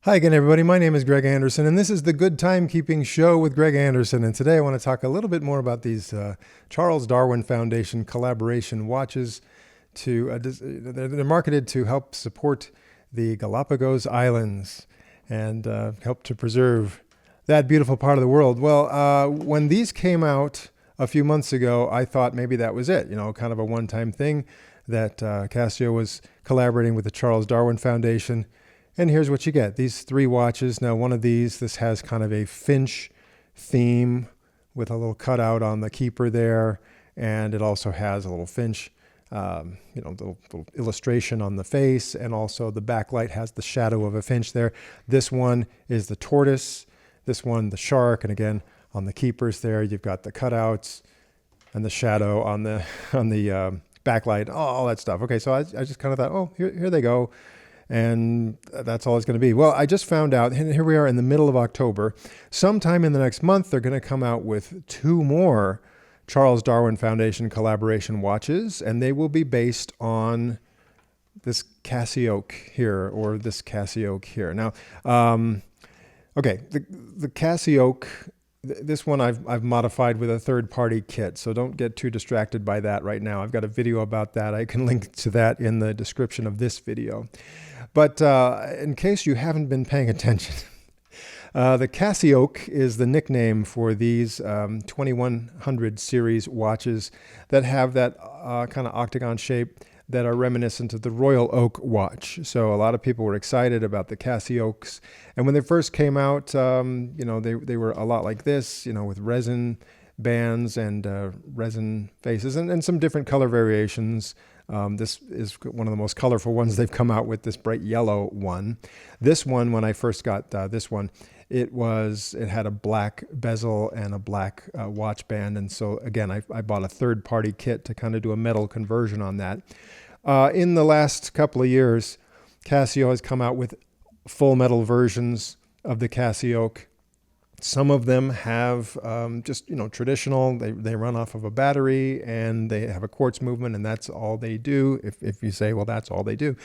Hi again, everybody. My name is Greg Anderson, and this is the Good Timekeeping Show with Greg Anderson. And today I want to talk a little bit more about these Charles Darwin Foundation collaboration watches. They're marketed to help support the Galapagos Islands and help to preserve that beautiful part of the world. Well, when these came out a few months ago, I thought maybe that was it, kind of a one-time thing that Casio was collaborating with the Charles Darwin Foundation. And here's what you get. These three watches. Now, one of this has kind of a finch theme with a little cutout on the keeper there. And it also has a little finch, the little illustration on the face. And also the backlight has the shadow of a finch there. This one is the tortoise. This one, the shark. And again, on the keepers there, you've got the cutouts and the shadow on the backlight, all that stuff. Okay, so I just kind of thought, oh, here they go. And that's all it's going to be. Well, I just found out, and here we are in the middle of October. Sometime in the next month, they're going to come out with two more Charles Darwin Foundation collaboration watches, and they will be based on this CasiOak here, or this CasiOak here. Now, okay, the CasiOak, this one I've modified with a third-party kit, so don't get too distracted by that right now. I've got a video about that. I can link to that in the description of this video. But in case you haven't been paying attention, the CasiOak is the nickname for these 2100 series watches that have that kind of octagon shape that are reminiscent of the Royal Oak watch. So a lot of people were excited about the CasioOaks. And when they first came out, they were a lot like this, with resin bands and resin faces and some different color variations. This is one of the most colorful ones they've come out with, this bright yellow one. This one, when I first got this one, it had a black bezel and a black watch band. And so again, I bought a third-party kit to kind of do a metal conversion on that. In the last couple of years, Casio has come out with full metal versions of the CasiOak. Some of them have just traditional. They run off of a battery and they have a quartz movement, and that's all they do. If you say, well, that's all they do.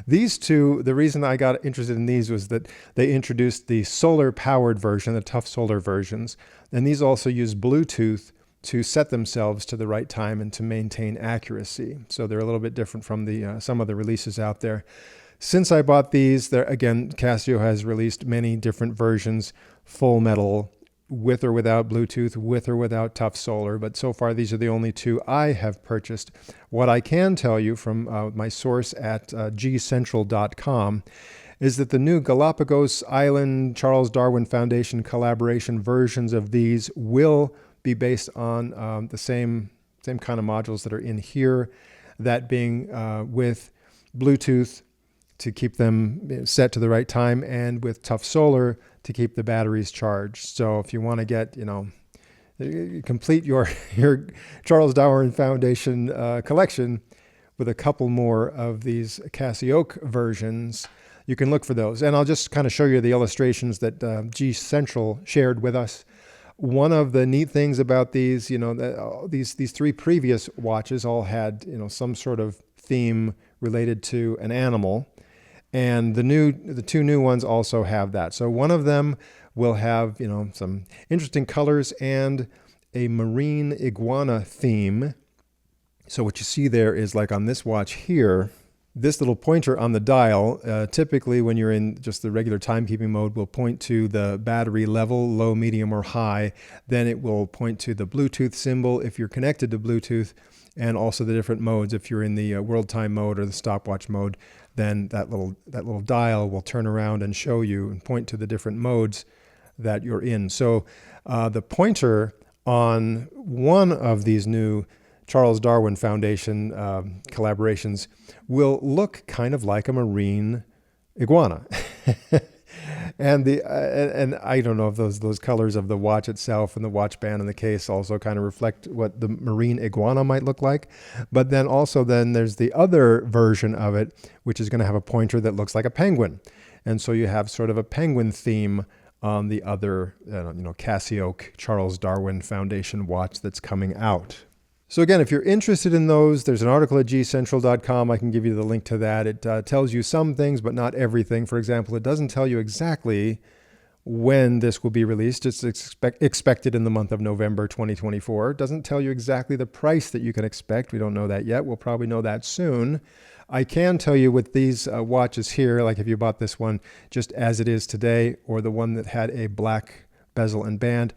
These two, the reason I got interested in these was that they introduced the solar-powered version, the tough solar versions, and these also use Bluetooth to set themselves to the right time and to maintain accuracy. So they're a little bit different from some of the releases out there. Since I bought these, again, Casio has released many different versions, full metal, with or without Bluetooth, with or without tough solar, but so far these are the only two I have purchased. What I can tell you from my source at gcentral.com is that the new Galapagos Island Charles Darwin Foundation collaboration versions of these will be based on the same kind of modules that are in here, that being with Bluetooth to keep them set to the right time, and with tough solar to keep the batteries charged. So if you want to get, complete your Charles Darwin Foundation collection with a couple more of these CasiOak versions, you can look for those. And I'll just kind of show you the illustrations that G Central shared with us. One of the neat things about these, these three previous watches all had, some sort of theme related to an animal. And the two new ones also have that. So one of them will have, some interesting colors and a marine iguana theme. So what you see there is, like on this watch here, this little pointer on the dial, typically when you're in just the regular timekeeping mode, will point to the battery level, low, medium, or high. Then it will point to the Bluetooth symbol if you're connected to Bluetooth, and also the different modes. If you're in the world time mode or the stopwatch mode, then that little dial will turn around and show you and point to the different modes that you're in. So the pointer on one of these new Charles Darwin Foundation collaborations will look kind of like a marine iguana. And I don't know if those colors of the watch itself and the watch band and the case also kind of reflect what the marine iguana might look like. But then there's the other version of it, which is going to have a pointer that looks like a penguin. And so you have sort of a penguin theme on the other, CasiOak Charles Darwin Foundation watch that's coming out. So again, if you're interested in those, there's an article at gcentral.com. I can give you the link to that. It tells you some things, but not everything. For example, it doesn't tell you exactly when this will be released. It's expected in the month of November 2024. It doesn't tell you exactly the price that you can expect. We don't know that yet. We'll probably know that soon. I can tell you with these watches here, like if you bought this one just as it is today, or the one that had a black bezel and band,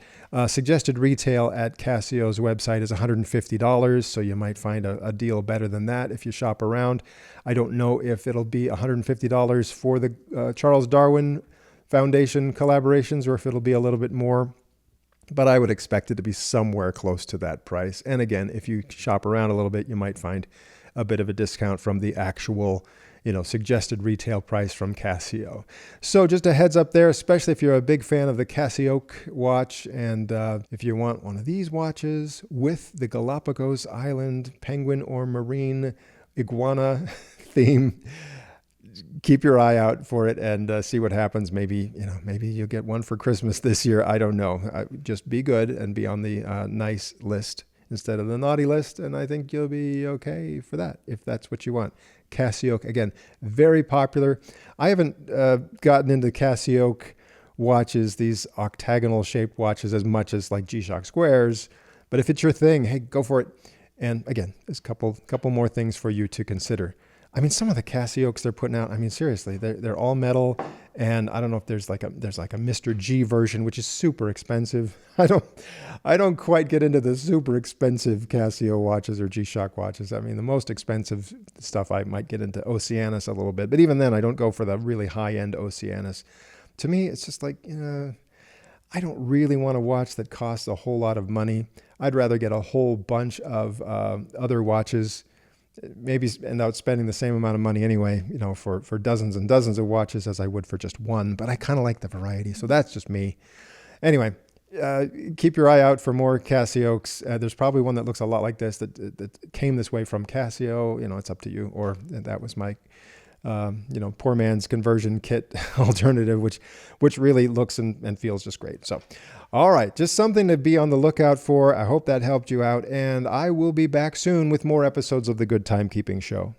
suggested retail at Casio's website is $150, so you might find a deal better than that if you shop around. I don't know if it'll be $150 for the Charles Darwin Foundation collaborations or if it'll be a little bit more, but I would expect it to be somewhere close to that price. And again, if you shop around a little bit, you might find a bit of a discount from the actual suggested retail price from Casio. So just a heads up there, especially if you're a big fan of the CasiOak watch, and if you want one of these watches with the Galapagos Island penguin or marine iguana theme, keep your eye out for it and see what happens. Maybe you'll get one for Christmas this year. I don't know. Just be good and be on the nice list instead of the naughty list, and I think you'll be okay for that if that's what you want. CasiOak, again, very popular. I haven't gotten into CasiOak watches, these octagonal shaped watches, as much as like G-Shock squares, but if it's your thing, hey, go for it. And again, there's a couple more things for you to consider. I mean, some of the CasiOaks they're putting out, I mean, seriously, they're all metal, and I don't know if there's like a Mr. G version, which is super expensive. I don't quite get into the super expensive Casio watches or G-Shock watches. I mean, the most expensive stuff I might get into Oceanus a little bit, but even then I don't go for the really high-end Oceanus. To me, it's just like, I don't really want a watch that costs a whole lot of money. I'd rather get a whole bunch of other watches, maybe end up spending the same amount of money anyway, for dozens and dozens of watches as I would for just one, but I kind of like the variety. So that's just me. Anyway, keep your eye out for more CasiOaks. There's probably one that looks a lot like this that came this way from Casio. It's up to you. Or that was my, poor man's conversion kit alternative, which really looks and feels just great. So, all right, just something to be on the lookout for. I hope that helped you out, and I will be back soon with more episodes of the Good Timekeeping Show.